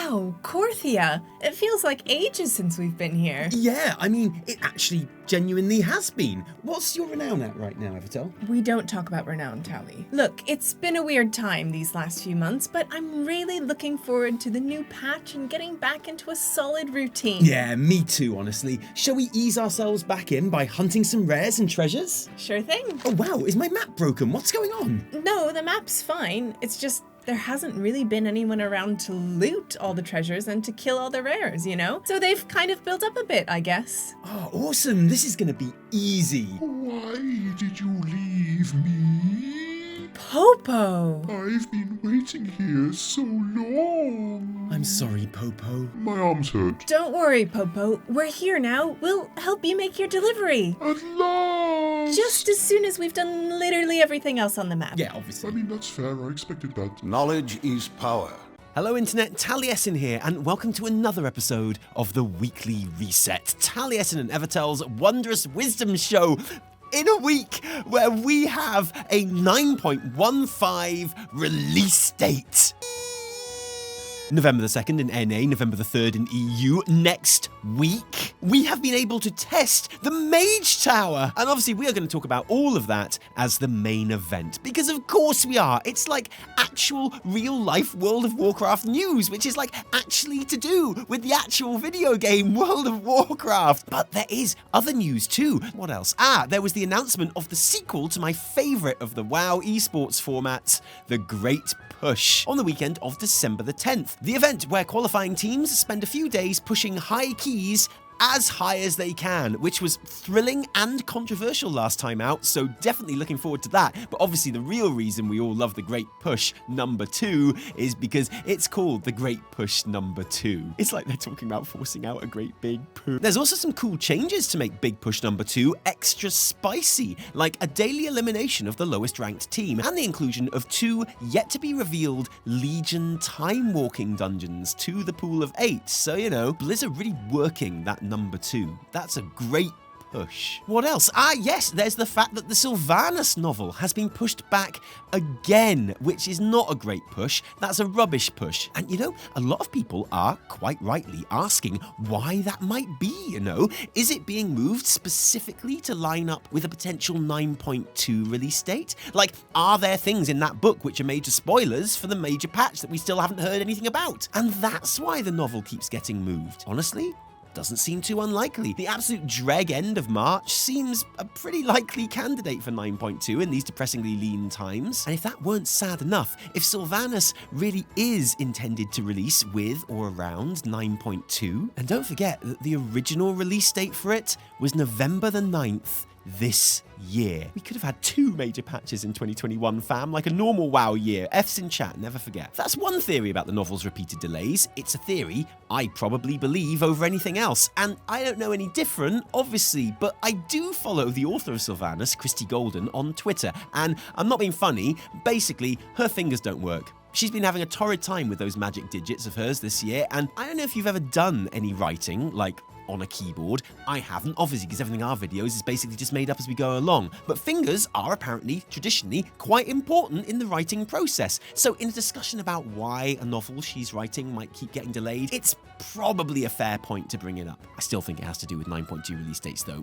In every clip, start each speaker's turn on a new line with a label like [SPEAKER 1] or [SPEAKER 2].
[SPEAKER 1] Wow, Korthia. It feels like ages since we've been here.
[SPEAKER 2] Yeah, I mean, it actually genuinely has been. What's your renown at right now, Evitel?
[SPEAKER 1] We don't talk about renown, Tally. Look, it's been a weird time these last few months, but I'm really looking forward to the new patch and getting back into a solid routine.
[SPEAKER 2] Yeah, me too, honestly. Shall we ease ourselves back in by hunting some rares and treasures?
[SPEAKER 1] Sure thing.
[SPEAKER 2] Oh wow, is my map broken? What's going on?
[SPEAKER 1] No, the map's fine. It's just there hasn't really been anyone around to loot all the treasures and to kill all the rares, you know? So they've kind of built up a bit, I guess.
[SPEAKER 2] Oh, awesome. This is gonna be easy.
[SPEAKER 3] Why did you leave me?
[SPEAKER 1] Popo!
[SPEAKER 3] I've been waiting here so long.
[SPEAKER 2] I'm sorry, Popo.
[SPEAKER 3] My arms hurt.
[SPEAKER 1] Don't worry, Popo. We're here now. We'll help you make your delivery.
[SPEAKER 3] At last!
[SPEAKER 1] Just as soon as we've done literally everything else on the map.
[SPEAKER 2] Yeah,
[SPEAKER 3] I
[SPEAKER 2] obviously.
[SPEAKER 3] mean, that's fair. I expected that.
[SPEAKER 4] Knowledge is power.
[SPEAKER 2] Hello Internet, Taliesin here, and welcome to another episode of the Weekly Reset, Taliesin and Evitel's wondrous wisdom show, in a week where we have a 9.15 release date. November the 2nd in NA, November the 3rd in EU. Next week, we have been able to test the Mage Tower. And obviously, we are going to talk about all of that as the main event. Because of course we are. It's like actual real-life World of Warcraft news, which is like actually to do with the actual video game World of Warcraft. But there is other news too. What else? There was the announcement of the sequel to my favorite of the WoW esports formats, the Great Push, on the weekend of December the 10th. The event where qualifying teams spend a few days pushing high keys as high as they can, which was thrilling and controversial last time out, so definitely looking forward to that. But obviously the real reason we all love the Great Push number 2 is because it's called the Great Push number 2. It's like they're talking about forcing out a great big push. There's also some cool changes to make Big Push number 2 extra spicy, like a daily elimination of the lowest ranked team and the inclusion of 2 yet to be revealed Legion Timewalking dungeons to the pool of 8. So, you know, Blizz are really working that number 2. That's a great push. What else? Yes, there's the fact that the Sylvanas novel has been pushed back again, which is not a great push. That's a rubbish push. And you know, a lot of people are quite rightly asking why that might be, you know? Is it being moved specifically to line up with a potential 9.2 release date? Like, are there things in that book which are major spoilers for the major patch that we still haven't heard anything about? And that's why the novel keeps getting moved. Honestly, doesn't seem too unlikely. The absolute dreg end of March seems a pretty likely candidate for 9.2 in these depressingly lean times. And if that weren't sad enough, if Sylvanas really is intended to release with or around 9.2, and don't forget that the original release date for it was November the 9th this year. We could have had 2 major patches in 2021, fam, like a normal WoW year. F's in chat, never forget. That's one theory about the novel's repeated delays. It's a theory I probably believe over anything else. And I don't know any different, obviously, but I do follow the author of Sylvanas, Christie on Twitter. And I'm not being funny, basically, her fingers don't work. She's been having a torrid time with those magic digits of hers this year, and I don't know if you've ever done any writing, like on a keyboard. I haven't, obviously, because everything in our videos is basically just made up as we go along. But fingers are apparently, traditionally, quite important in the writing process. So in a discussion about why a novel she's writing might keep getting delayed, it's probably a fair point to bring it up. I still think it has to do with 9.2 release dates, though.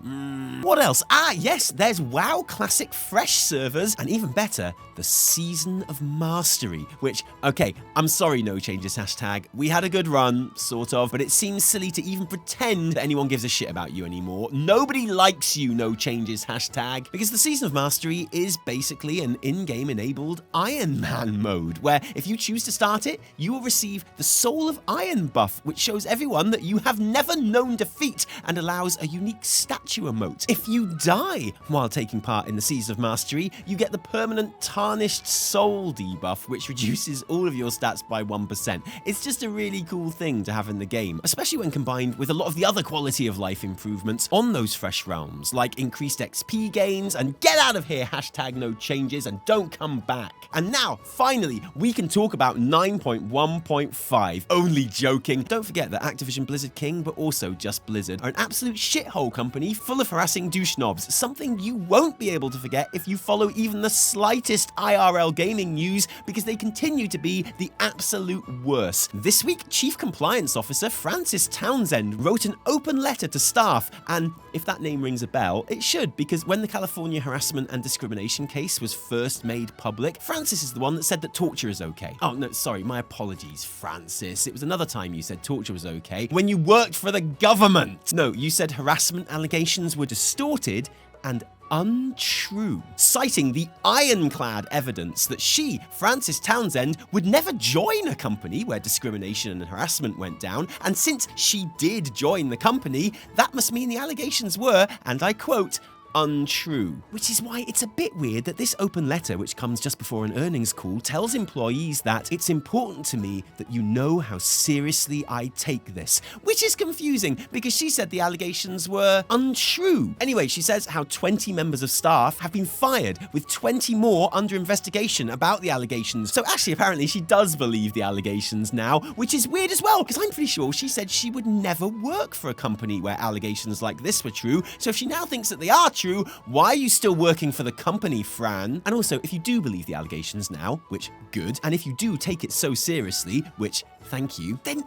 [SPEAKER 2] What else? Yes, there's WoW Classic Fresh servers, and even better, the Season of Mastery, which, okay, I'm sorry, no changes hashtag. We had a good run, sort of, but it seems silly to even pretend that anyone gives a shit about you anymore. Nobody likes you, no changes hashtag, because the Season of Mastery is basically an in-game enabled Iron Man mode, where if you choose to start it, you will receive the Soul of Iron buff, which shows everyone that you have never known defeat and allows a unique statue emote. If you die while taking part in the Season of Mastery, you get the permanent Tarnished Soul debuff, which reduces all of your stats by 1%. It's just a really cool thing to have in the game, especially when combined with a lot of the other other quality of life improvements on those fresh realms, like increased XP gains and get out of here #no changes and don't come back. And now, finally, we can talk about 9.1.5. Only joking. Don't forget that Activision Blizzard King, but also just Blizzard, are an absolute shithole company full of harassing douche knobs, something you won't be able to forget if you follow even the slightest IRL gaming news, because they continue to be the absolute worst. This week, Chief Compliance Officer Francis Townsend wrote an open letter to staff, and if that name rings a bell, it should, because when the California harassment and discrimination case was first made public, Francis is the one that said that torture is okay. Oh, no, sorry, my apologies, Francis. It was another time you said torture was okay, when you worked for the government. No, you said harassment allegations were distorted and untrue, citing the ironclad evidence that she, Francis Townsend, would never join a company where discrimination and harassment went down, and since she did join the company, that must mean the allegations were, and I quote, untrue. Which is why it's a bit weird that this open letter, which comes just before an earnings call, tells employees that it's important to me that you know how seriously I take this. Which is confusing because she said the allegations were untrue. Anyway, she says how 20 members of staff have been fired, with 20 more under investigation about the allegations. So actually, apparently, she does believe the allegations now, which is weird as well, because I'm pretty sure she said she would never work for a company where allegations like this were true. So if she now thinks that they are true, why are you still working for the company, Fran? And also, if you do believe the allegations now, which good, and if you do take it so seriously, which thank you, then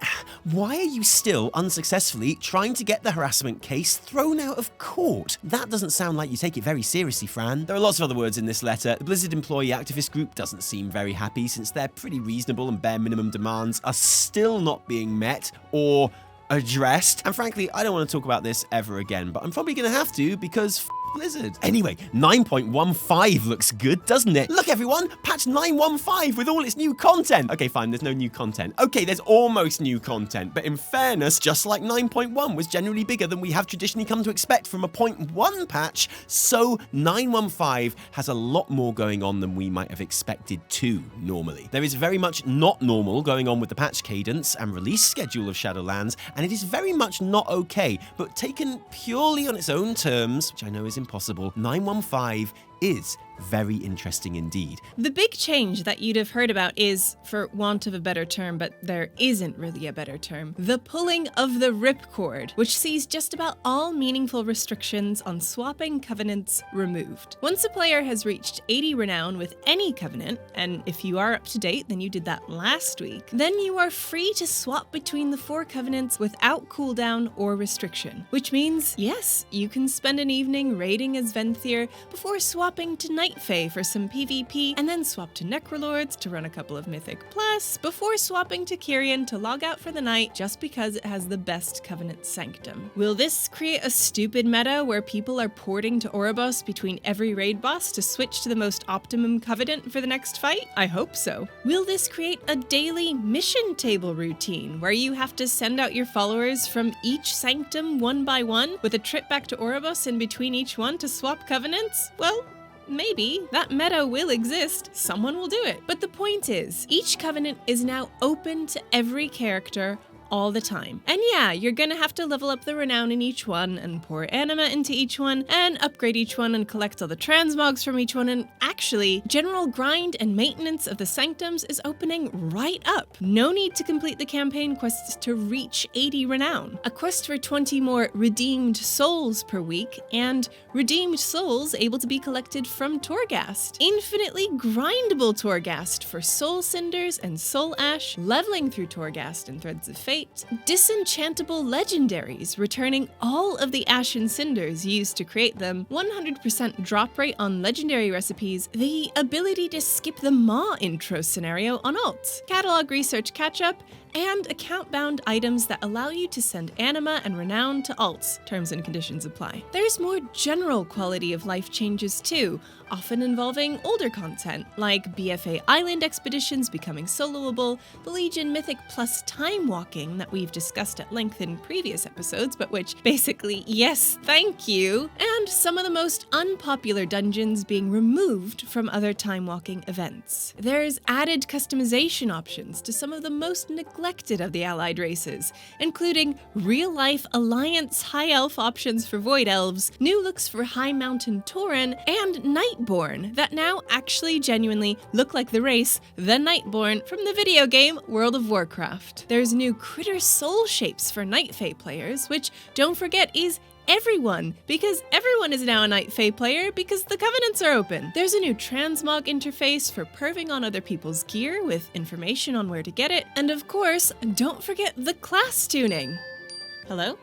[SPEAKER 2] why are you still unsuccessfully trying to get the harassment case thrown out of court? That doesn't sound like you take it very seriously, Fran. There are lots of other words in this letter. The Blizzard employee activist group doesn't seem very happy, since their pretty reasonable and bare minimum demands are still not being met or addressed. And frankly, I don't want to talk about this ever again, but I'm probably going to have to, because Blizzard. Anyway, 9.15 looks good, doesn't it? Look everyone, patch 9.15 with all its new content. Okay, fine, there's no new content. Okay, there's almost new content, but in fairness, just like 9.1 was generally bigger than we have traditionally come to expect from a 0.1 patch, so 9.15 has a lot more going on than we might have expected to normally. There is very much not normal going on with the patch cadence and release schedule of Shadowlands, and it is very much not okay, but taken purely on its own terms, which I know is impossible, 9.15 is very interesting indeed.
[SPEAKER 1] The big change that you'd have heard about is, for want of a better term, but there isn't really a better term, the pulling of the Ripcord, which sees just about all meaningful restrictions on swapping covenants removed. Once a player has reached 80 renown with any covenant, and if you are up to date, then you did that last week, then you are free to swap between the 4 covenants without cooldown or restriction. Which means, yes, you can spend an evening raiding as Venthyr before swapping to Night Fae for some PvP, and then swap to Necrolords to run a couple of Mythic Plus, before swapping to Kyrian to log out for the night just because it has the best Covenant Sanctum. Will this create a stupid meta where people are porting to Oribos between every raid boss to switch to the most optimum Covenant for the next fight? I hope so. Will this create a daily mission table routine where you have to send out your followers from each Sanctum one by one, with a trip back to Oribos in between each one to swap Covenants? Well, maybe. That meta will exist. Someone will do it. But the point is, each covenant is now open to every character all the time. And yeah, you're gonna have to level up the renown in each one, and pour anima into each one, and upgrade each one, and collect all the transmogs from each one, and actually, general grind and maintenance of the sanctums is opening right up. No need to complete the campaign quests to reach 80 renown. A quest for 20 more redeemed souls per week, and redeemed souls able to be collected from Torghast. Infinitely grindable Torghast for soul cinders and soul ash, leveling through Torghast and Threads of Fate, disenchantable legendaries, returning all of the ashen cinders used to create them, 100% drop rate on legendary recipes, the ability to skip the Maw intro scenario on alts, catalog research catch-up, and account-bound items that allow you to send anima and renown to alts. Terms and conditions apply. There's more general quality of life changes too, often involving older content, like BFA Island expeditions becoming soloable, the Legion Mythic plus Timewalking that we've discussed at length in previous episodes, but which basically, yes, thank you, and some of the most unpopular dungeons being removed from other Timewalking events. There's added customization options to some of the most neglected selected of the allied races, including real-life Alliance High Elf options for Void Elves, new looks for High Mountain Tauren, and Nightborn that now actually genuinely look like the race, the Nightborn, from the video game World of Warcraft. There's new Critter Soul shapes for Night Fae players, which, don't forget, is everyone, because everyone is now a Night Fae player because the Covenants are open. There's a new transmog interface for perving on other people's gear with information on where to get it, and of course, don't forget the class tuning. Hello?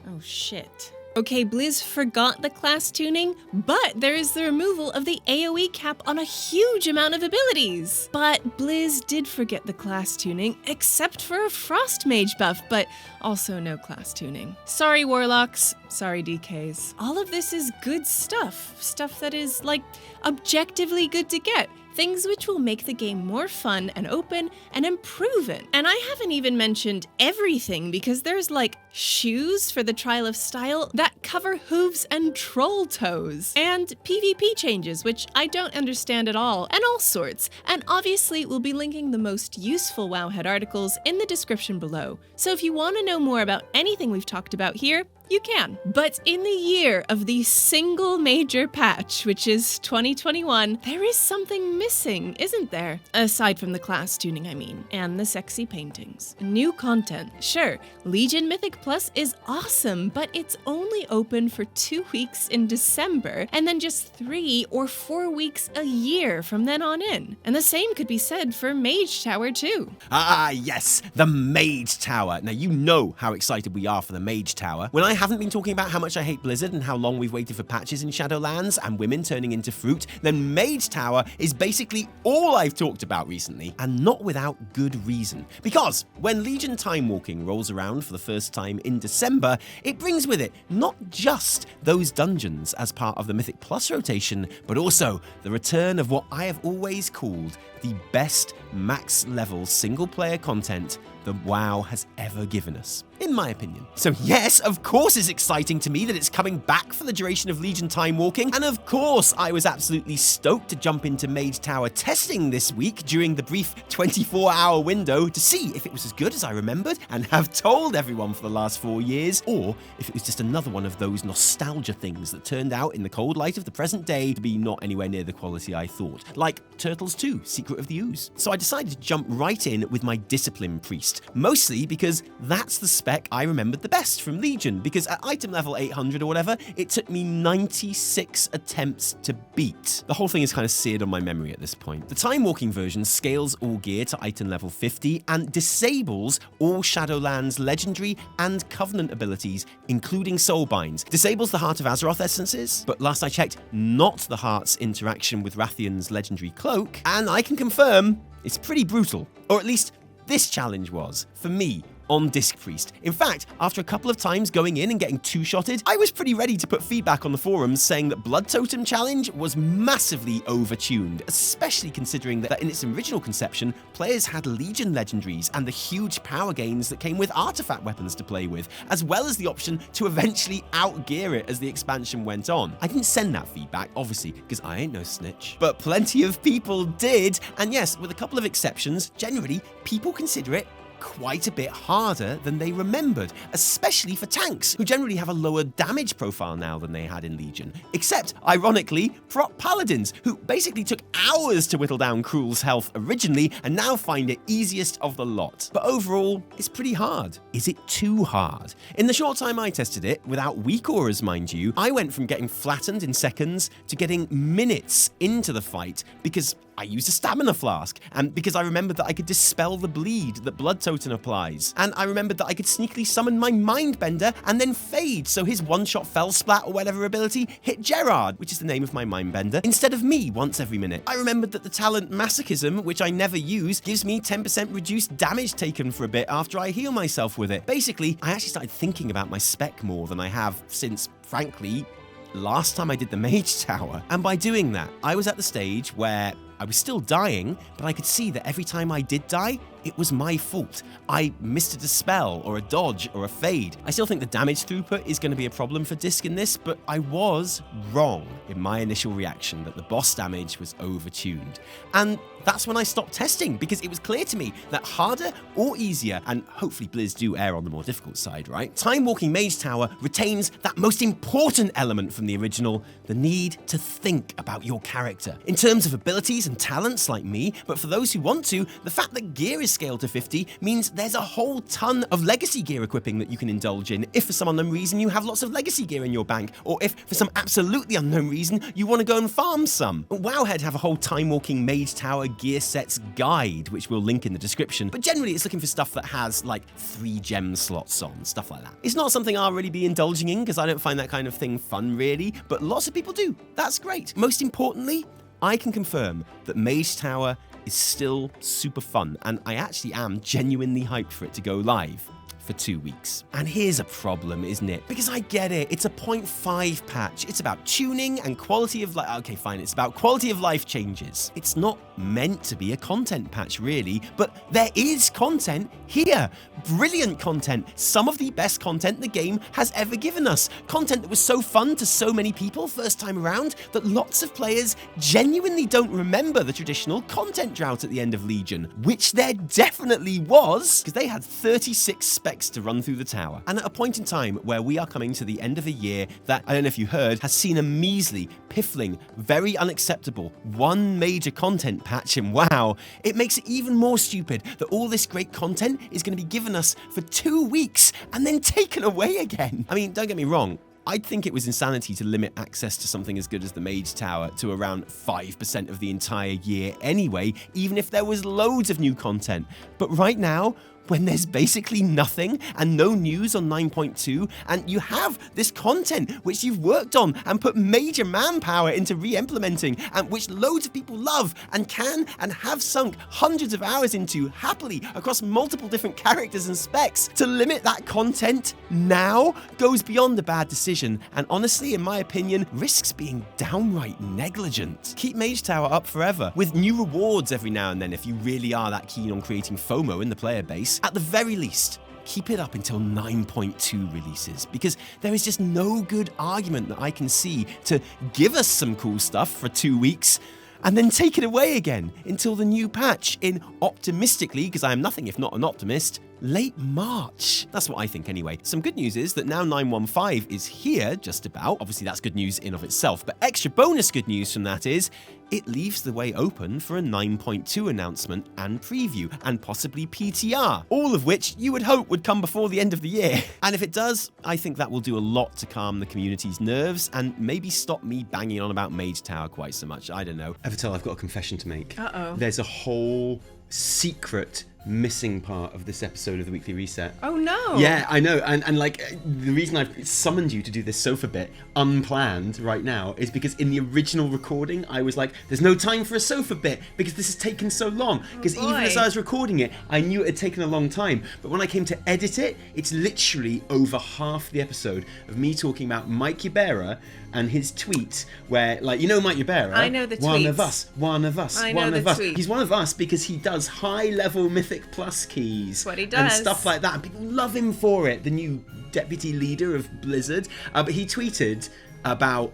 [SPEAKER 1] Oh shit. Okay, Blizz forgot the class tuning, but there is the removal of the AoE cap on a huge amount of abilities. But Blizz did forget the class tuning, except for a Frost Mage buff, but also no class tuning. Sorry, Warlocks. Sorry, DKs. All of this is good stuff. Stuff that is, like, objectively good to get. Things which will make the game more fun and open and improve it. And I haven't even mentioned everything because there's like shoes for the Trial of Style that cover hooves and troll toes. And PvP changes, which I don't understand at all, and all sorts. And obviously we'll be linking the most useful Wowhead articles in the description below. So if you want to know more about anything we've talked about here, you can. But in the year of the single major patch, which is 2021, there is something missing, isn't there? Aside from the class tuning, I mean, and the sexy paintings. New content. Sure, Legion Mythic Plus is awesome, but it's only open for 2 weeks in December, and then just 3 or 4 weeks a year from then on in. And the same could be said for Mage Tower too.
[SPEAKER 2] Ah, yes, the Mage Tower. Now, you know how excited we are for the Mage Tower. When I haven't been talking about how much I hate Blizzard and how long we've waited for patches in Shadowlands and women turning into fruit, then Mage Tower is basically all I've talked about recently, and not without good reason. Because when Legion Timewalking rolls around for the first time in December, it brings with it not just those dungeons as part of the Mythic Plus rotation, but also the return of what I have always called the best max level single player content that WoW has ever given us, in my opinion. So yes, of course it's exciting to me that it's coming back for the duration of Legion Timewalking, and of course I was absolutely stoked to jump into Mage Tower testing this week during the brief 24-hour window to see if it was as good as I remembered and have told everyone for the last 4 years, or if it was just another one of those nostalgia things that turned out in the cold light of the present day to be not anywhere near the quality I thought, like Turtles 2, Secret of the Ooze. So I decided to jump right in with my Discipline Priest, mostly because that's the spec I remembered the best from Legion, because at item level 800 or whatever, it took me 96 attempts to beat. The whole thing is kind of seared on my memory at this point. The Timewalking version scales all gear to item level 50 and disables all Shadowlands legendary and Covenant abilities, including Soulbinds. Disables the Heart of Azeroth essences, but last I checked, not the Heart's interaction with Rathian's legendary cloak, and I can confirm it's pretty brutal, or at least this challenge was, for me, on Disc Priest. In fact, after a couple of times going in and getting two-shotted, I was pretty ready to put feedback on the forums saying that Blood Totem Challenge was massively overtuned, especially considering that in its original conception, players had Legion legendaries and the huge power gains that came with artifact weapons to play with, as well as the option to eventually outgear it as the expansion went on. I didn't send that feedback, obviously, because I ain't no snitch, but plenty of people did, and yes, with a couple of exceptions, generally, people consider it quite a bit harder than they remembered, especially for tanks, who generally have a lower damage profile now than they had in Legion. Except, ironically, prop paladins, who basically took hours to whittle down Cruel's health originally and now find it easiest of the lot. But overall, it's pretty hard. Is it too hard? In the short time I tested it, without weak auras mind you, I went from getting flattened in seconds to getting minutes into the fight because I used a stamina flask, and because I remembered that I could dispel the bleed that Blood Totem applies, and I remembered that I could sneakily summon my Mindbender and then fade, so his one-shot Fell Splat or whatever ability hit Gerard, which is the name of my Mindbender, instead of me once every minute. I remembered that the talent Masochism, which I never use, gives me 10% reduced damage taken for a bit after I heal myself with it. Basically, I actually started thinking about my spec more than I have since, frankly, last time I did the Mage Tower. And by doing that, I was at the stage where I was still dying, but I could see that every time I did die, it was my fault. I missed a dispel or a dodge or a fade. I still think the damage throughput is going to be a problem for Disc in this, but I was wrong in my initial reaction that the boss damage was overtuned. And that's when I stopped testing, because it was clear to me that harder or easier, and hopefully Blizz do err on the more difficult side, right? Timewalking Mage Tower retains that most important element from the original, the need to think about your character. In terms of abilities and talents like me, but for those who want to, the fact that gear is scaled to 50 means there's a whole ton of legacy gear equipping that you can indulge in if for some unknown reason you have lots of legacy gear in your bank, or if for some absolutely unknown reason you want to go and farm some. Wowhead have a whole Timewalking Mage Tower gear sets guide, which we'll link in the description, but generally it's looking for stuff that has like 3 gem slots on, stuff like that. It's not something I'll really be indulging in because I don't find that kind of thing fun really, but lots of people do. That's great. Most importantly, I can confirm that Mage Tower is still super fun, and I actually am genuinely hyped for it to go live for 2 weeks. And here's a problem, isn't it? Because I get it, it's a 0.5 patch. It's about tuning and quality of life. Okay, fine, it's about quality of life changes. It's not meant to be a content patch, really, but there is content here. Brilliant content. Some of the best content the game has ever given us. Content that was so fun to so many people first time around that lots of players genuinely don't remember the traditional content drought at the end of Legion, which there definitely was, because they had 36 specs to run through the tower. And at a point in time where we are coming to the end of a year that, I don't know if you heard, has seen a measly, piffling, very unacceptable 1 major content patch, and wow, it makes it even more stupid that all this great content is going to be given us for 2 weeks and then taken away again. I mean, don't get me wrong, I'd think it was insanity to limit access to something as good as the Mage Tower to around 5% of the entire year anyway, even if there was loads of new content. But right now, when there's basically nothing and no news on 9.2, and you have this content which you've worked on and put major manpower into re-implementing, and which loads of people love and can and have sunk hundreds of hours into happily across multiple different characters and specs, to limit that content now goes beyond a bad decision, and honestly, in my opinion, risks being downright negligent. Keep Mage Tower up forever, with new rewards every now and then if you really are that keen on creating FOMO in the player base. At the very least, keep it up until 9.2 releases, because there is just no good argument that I can see to give us some cool stuff for 2 weeks and then take it away again until the new patch in, optimistically, because I am nothing if not an optimist, late March. That's what I think anyway. Some good news is that now 9.15 is here, just about. Obviously that's good news in of itself, but extra bonus good news from that is it leaves the way open for a 9.2 announcement and preview, and possibly PTR, all of which you would hope would come before the end of the year. And if it does, I think that will do a lot to calm the community's nerves and maybe stop me banging on about Mage Tower quite so much. I don't know. Evitel, I've got a confession to make.
[SPEAKER 1] Uh-oh.
[SPEAKER 2] There's a whole secret missing part of this episode of the Weekly Reset.
[SPEAKER 1] Oh no!
[SPEAKER 2] Yeah, I know, and like the reason I've summoned you to do this sofa bit unplanned right now is because in the original recording I was like, there's no time for a sofa bit because this has taken so long, because even as I was recording it I knew it had taken a long time, but when I came to edit it, it's literally over half the episode of me talking about Mike Ybarra and his tweet where, like, you know Mike Ybarra?
[SPEAKER 1] I know the tweets.
[SPEAKER 2] One of us, one of us,
[SPEAKER 1] I
[SPEAKER 2] one
[SPEAKER 1] know
[SPEAKER 2] of
[SPEAKER 1] the
[SPEAKER 2] us.
[SPEAKER 1] tweets.
[SPEAKER 2] He's one of us because he does high-level Mythic Plus keys.
[SPEAKER 1] That's what he
[SPEAKER 2] And
[SPEAKER 1] does.
[SPEAKER 2] stuff like that. And people love him for it, the new deputy leader of Blizzard. But he tweeted about,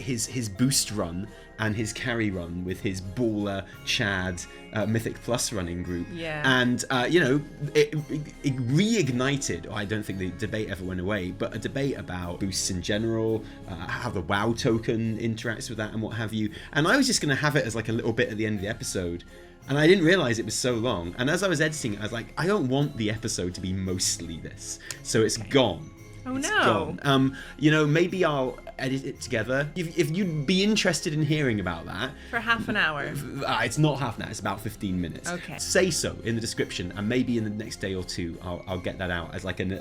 [SPEAKER 2] his boost run and his carry run with his baller Chad Mythic Plus running group.
[SPEAKER 1] Yeah.
[SPEAKER 2] And, it reignited, I don't think the debate ever went away, but a debate about boosts in general, how the WoW token interacts with that and what have you. And I was just going to have it as like a little bit at the end of the episode. And I didn't realise it was so long. And as I was editing it, I was like, I don't want the episode to be mostly this. So it's gone.
[SPEAKER 1] Oh
[SPEAKER 2] It's
[SPEAKER 1] no.
[SPEAKER 2] gone. Maybe I'll edit it together. If you'd be interested in hearing about that.
[SPEAKER 1] For half an hour.
[SPEAKER 2] It's not half an hour, it's about 15 minutes.
[SPEAKER 1] Okay.
[SPEAKER 2] Say so in the description, and maybe in the next day or two, I'll get that out as like an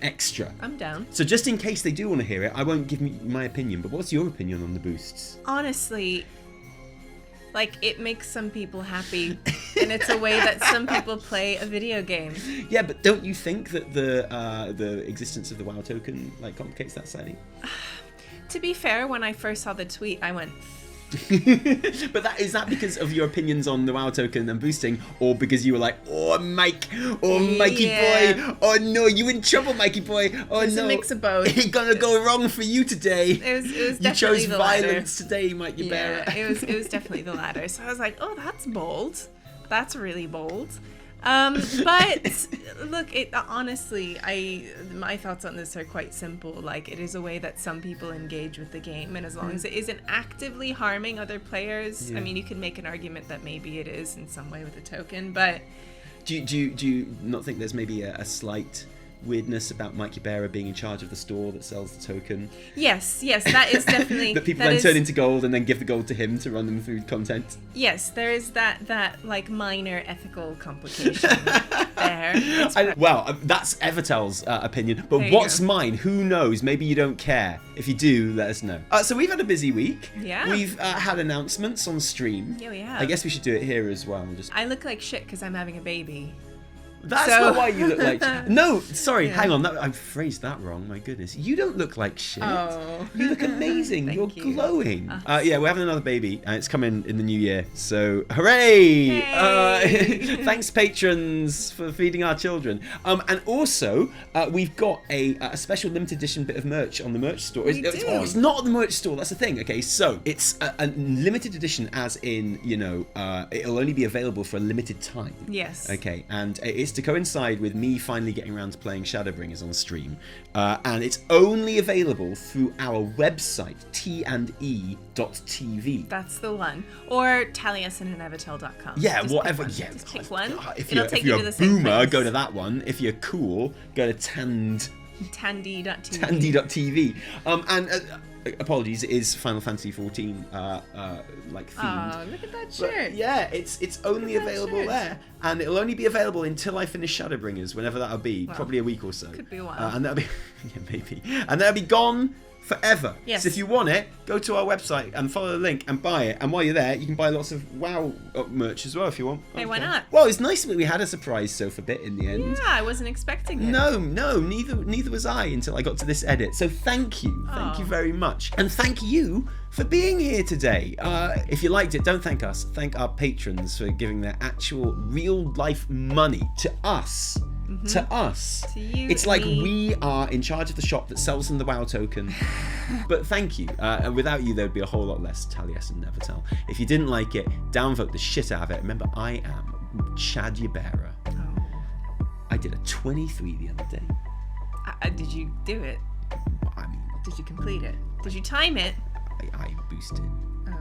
[SPEAKER 2] extra.
[SPEAKER 1] I'm down.
[SPEAKER 2] So just in case they do want to hear it, I won't give my opinion, but what's your opinion on the boosts?
[SPEAKER 1] Honestly, like, it makes some people happy, and it's a way that some people play a video game.
[SPEAKER 2] Yeah, but don't you think that the existence of the WoW token like complicates that slightly?
[SPEAKER 1] To be fair, when I first saw the tweet, I went,
[SPEAKER 2] But is that because of your opinions on the WoW token and boosting, or because you were like, oh, Mikey boy, oh no, you in trouble, Mikey boy, oh
[SPEAKER 1] It's
[SPEAKER 2] no,
[SPEAKER 1] a mix of both.
[SPEAKER 2] it's gonna go wrong for you today.
[SPEAKER 1] It was definitely
[SPEAKER 2] you chose
[SPEAKER 1] the
[SPEAKER 2] violence
[SPEAKER 1] latter.
[SPEAKER 2] today, Mikey Bearer.
[SPEAKER 1] Yeah, it was definitely the latter. So I was like, oh, that's bold. That's really bold. But look, honestly, my thoughts on this are quite simple. Like, it is a way that some people engage with the game, and as long as it isn't actively harming other players, I mean, you can make an argument that maybe it is in some way with the token, but...
[SPEAKER 2] Do you not think there's maybe a slight weirdness about Mikey Bearer being in charge of the store that sells the token?
[SPEAKER 1] Yes, that is definitely...
[SPEAKER 2] that people then turn into gold and then give the gold to him to run them through content?
[SPEAKER 1] Yes, there is that like minor ethical complication there.
[SPEAKER 2] That's Evitel's opinion, but
[SPEAKER 1] There you
[SPEAKER 2] what's
[SPEAKER 1] go.
[SPEAKER 2] mine? Who knows? Maybe you don't care. If you do, let us know. So we've had a busy week.
[SPEAKER 1] Yeah.
[SPEAKER 2] We've had announcements on stream.
[SPEAKER 1] Yeah, we have.
[SPEAKER 2] I guess we should do it here as well.
[SPEAKER 1] I look like shit because I'm having a baby.
[SPEAKER 2] That's
[SPEAKER 1] So-
[SPEAKER 2] not why you look like... No, sorry,
[SPEAKER 1] Yeah.
[SPEAKER 2] hang on. I phrased that wrong. My goodness. You don't look like shit.
[SPEAKER 1] Oh.
[SPEAKER 2] You look amazing.
[SPEAKER 1] Thank
[SPEAKER 2] You're
[SPEAKER 1] you.
[SPEAKER 2] glowing. Yeah, we're having another baby, and it's coming in the new year. So, hooray!
[SPEAKER 1] Hey.
[SPEAKER 2] Thanks, patrons, for feeding our children. And also, we've got a special limited edition bit of merch on the merch store.
[SPEAKER 1] We do.
[SPEAKER 2] It's not on the merch store. That's the thing. Okay, so it's a limited edition, as in, it'll only be available for a limited time.
[SPEAKER 1] Yes.
[SPEAKER 2] Okay, and it's to coincide with me finally getting around to playing Shadowbringers on stream, and it's only available through our website, tande.tv.
[SPEAKER 1] That's the one. Or Taliesin and Evitel.com.
[SPEAKER 2] Yeah,
[SPEAKER 1] Just
[SPEAKER 2] whatever.
[SPEAKER 1] Pick one.
[SPEAKER 2] Yeah,
[SPEAKER 1] Just pick one.
[SPEAKER 2] If
[SPEAKER 1] It'll
[SPEAKER 2] you're,
[SPEAKER 1] take
[SPEAKER 2] if
[SPEAKER 1] you
[SPEAKER 2] you're
[SPEAKER 1] to
[SPEAKER 2] a
[SPEAKER 1] the same
[SPEAKER 2] boomer,
[SPEAKER 1] place.
[SPEAKER 2] go to that one. If you're cool, go to tande.tv.
[SPEAKER 1] Tandy.tv.
[SPEAKER 2] And apologies, it is Final Fantasy 14 like themed.
[SPEAKER 1] Oh, look at that shirt.
[SPEAKER 2] But yeah, it's only
[SPEAKER 1] Look at that
[SPEAKER 2] available
[SPEAKER 1] shirt.
[SPEAKER 2] there, and it'll only be available until I finish Shadowbringers, whenever that'll be,
[SPEAKER 1] Well,
[SPEAKER 2] probably a week or so.
[SPEAKER 1] could be a while.
[SPEAKER 2] And that'll be, yeah, maybe, and that'll be gone forever.
[SPEAKER 1] Yes.
[SPEAKER 2] So if you want it, go to our website and follow the link and buy it. And while you're there, you can buy lots of WoW merch as well if you want.
[SPEAKER 1] Hey, why not?
[SPEAKER 2] Well, it's nice that we had a surprise Sofa bit in the end.
[SPEAKER 1] Yeah, I wasn't expecting it.
[SPEAKER 2] No, neither was I until I got to this edit. So thank you very much. And thank you for being here today. If you liked it, don't thank us. Thank our patrons for giving their actual real life money to us. To us.
[SPEAKER 1] To you
[SPEAKER 2] It's
[SPEAKER 1] and
[SPEAKER 2] like
[SPEAKER 1] me.
[SPEAKER 2] we are in charge of the shop that sells them the WoW token. But thank you. And without you, there'd be a whole lot less Taliesin and Evitel. If you didn't like it, downvote the shit out of it. Remember, I am Chad Yabera.
[SPEAKER 1] Oh.
[SPEAKER 2] I did a 23 the other day.
[SPEAKER 1] Did you do it?
[SPEAKER 2] I mean,
[SPEAKER 1] Did you complete it? Did you time it?
[SPEAKER 2] I boosted.
[SPEAKER 1] Oh.